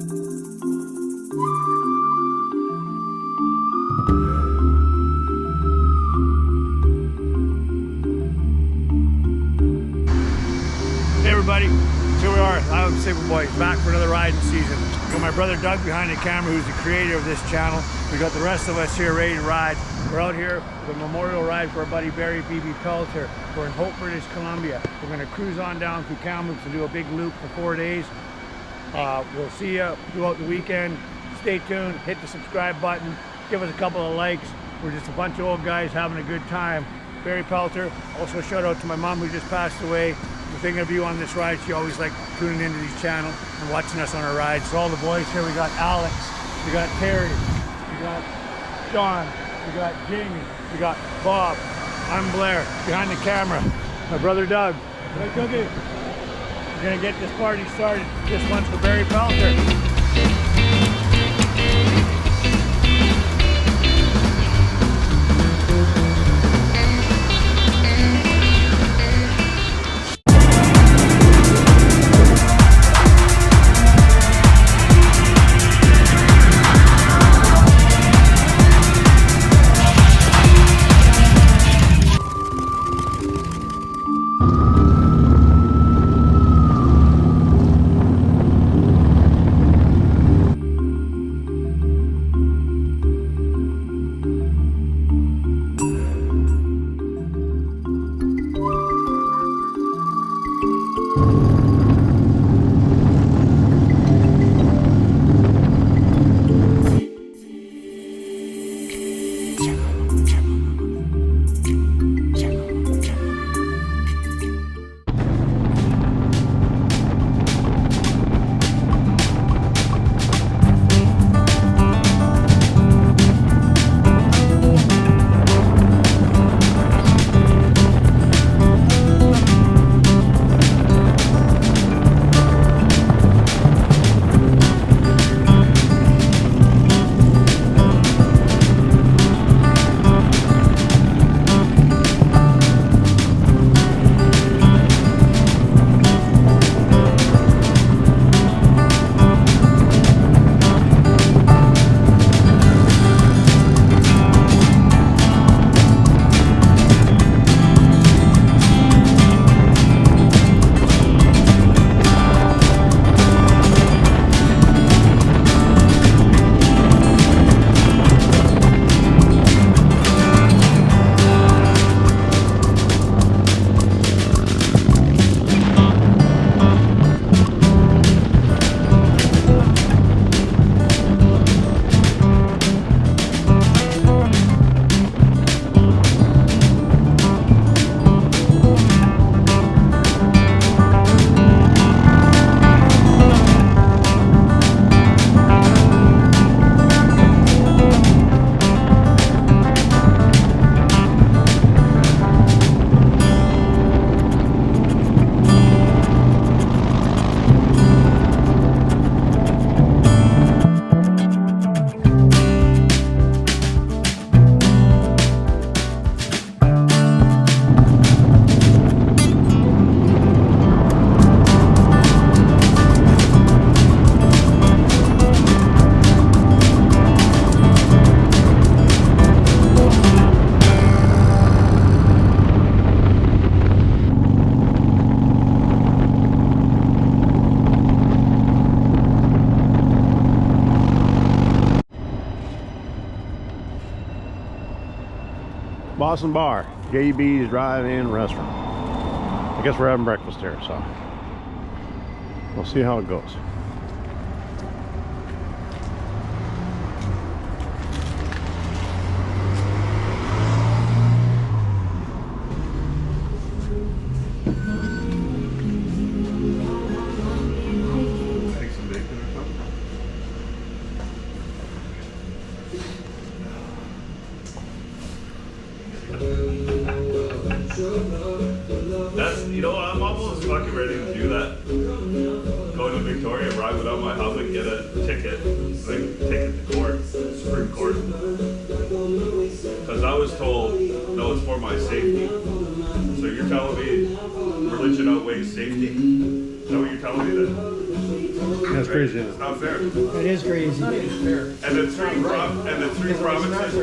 Hey everybody, here we are, I'm Boy, back for another riding season. We got my brother Doug behind the camera, who's the creator of this channel. We got the rest of us here ready to ride. We're out here with a memorial ride for our buddy Barry BB Pelter. We're in Hope, British Columbia. We're going to cruise on down through Kamloops and do a big loop for 4 days. We'll see you throughout the weekend. Stay tuned, hit the subscribe button, give us a couple of likes. We're just a bunch of old guys having a good time. Barry Pelter. Also shout out to my mom who just passed away. We're thinking of you on this ride. She always liked tuning into these channels and watching us on our rides. So all the boys here, we got Alex, we got Terry, we got Sean, we got Jamie, we got Bob. I'm Blair, behind the camera. My brother Doug. Hey, Cookie. We're gonna get this party started. This one's for Barry Pelter. Boston Bar, JB's Drive-In Restaurant. I guess we're having breakfast here, so we'll see how it goes. That's, you know what, I'm almost fucking ready to do that. Go to Victoria, ride without my hub and get a ticket. Like, take it to court, Supreme Court. Because I was told, no, it's for my safety. So you're telling me religion outweighs safety? that what you're telling me then? That's crazy. Isn't It's it? not fair. It is crazy. And the three provinces.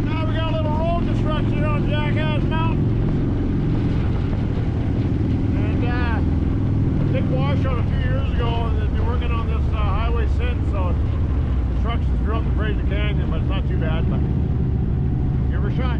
Now we got a little road construction here on Jackass Mountain. And big washout a few years ago, and they've been working on this highway since, so construction's throughout the Fraser Canyon, but it's not too bad, but give her a shot.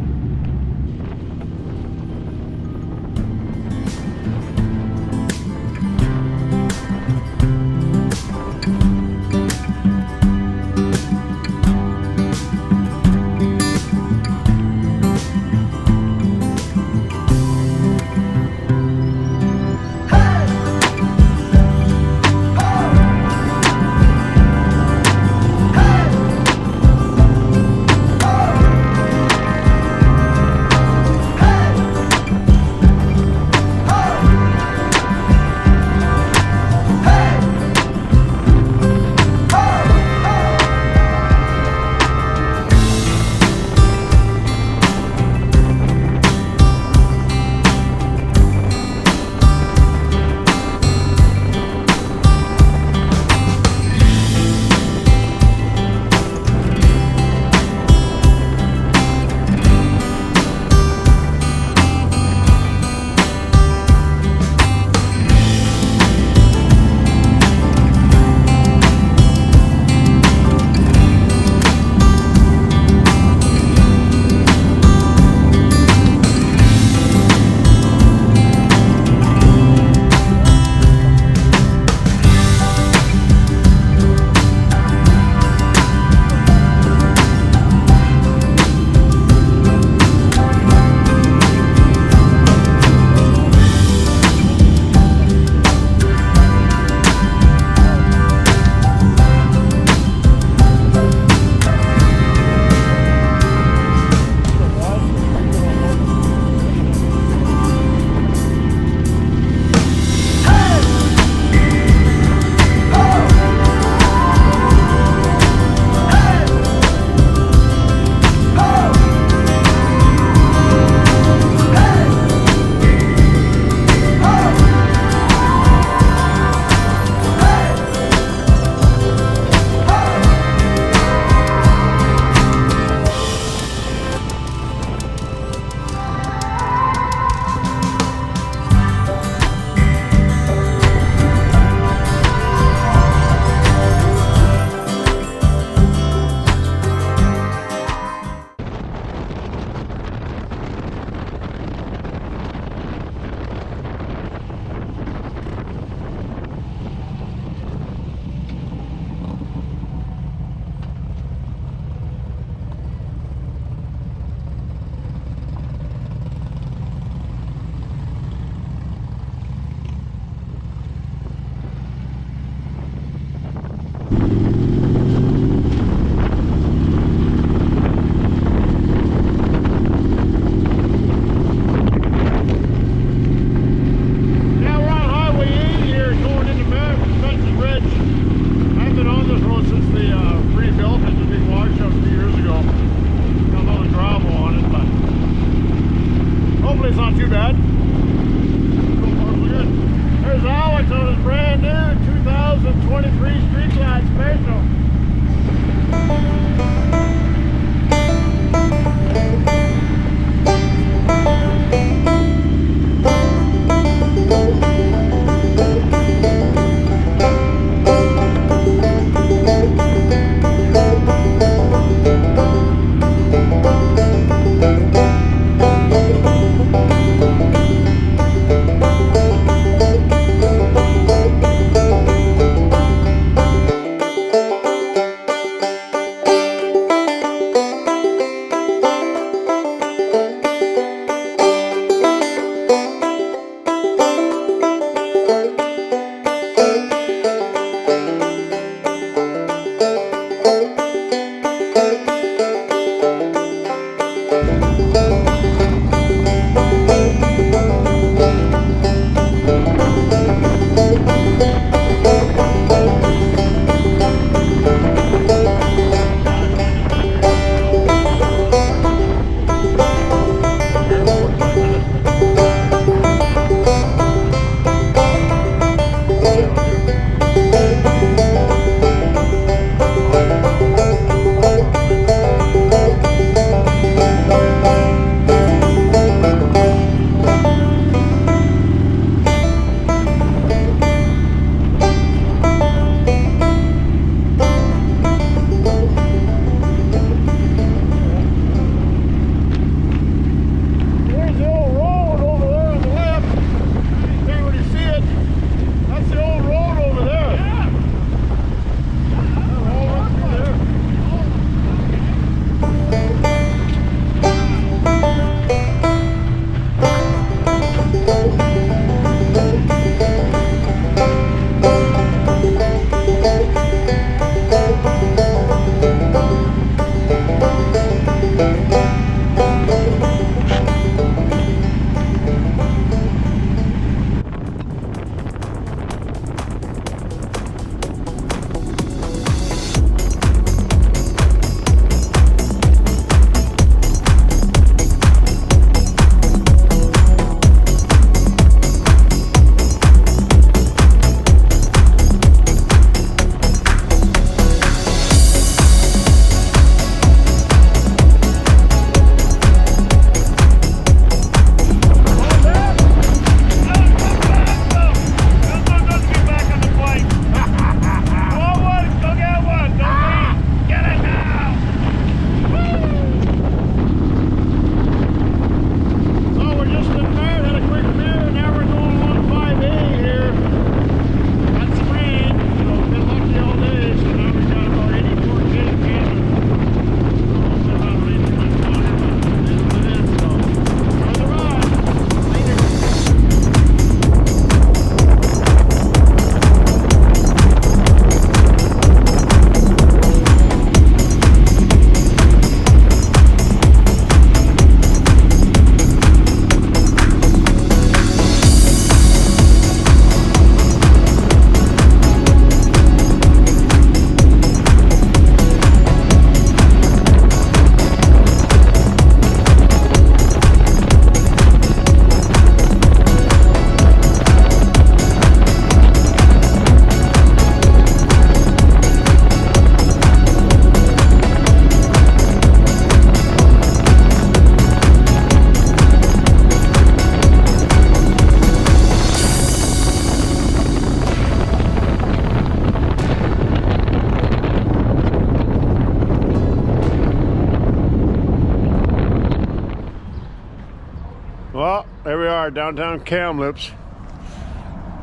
there we are, downtown Kamloops.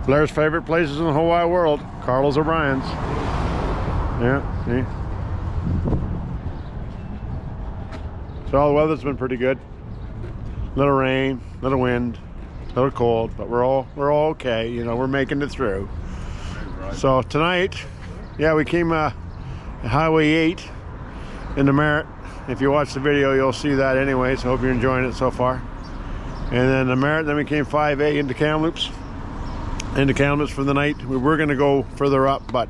Blair's favorite places in the whole wide world. Carlos O'Brien's. Yeah, see? So all the weather's been pretty good. Little rain, little wind, little cold, but we're all okay. You know, we're making it through. So tonight, yeah, we came Highway 8 into Merritt. If you watch the video, you'll see that anyway. So hope you're enjoying it so far. And then the Merritt, then we came 5A into Kamloops. Into Kamloops for the night. We were gonna go further up, but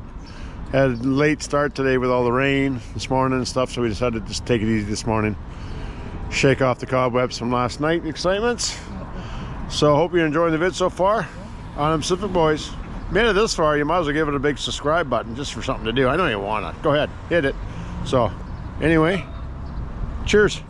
had a late start today with all the rain this morning and stuff, so we decided to just take it easy this morning. Shake off the cobwebs from last night excitements. So hope you're enjoying the vid so far. On Pacific Boys. Made it this far, you might as well give it a big subscribe button just for something to do. I know you wanna. Go ahead, hit it. So anyway, cheers.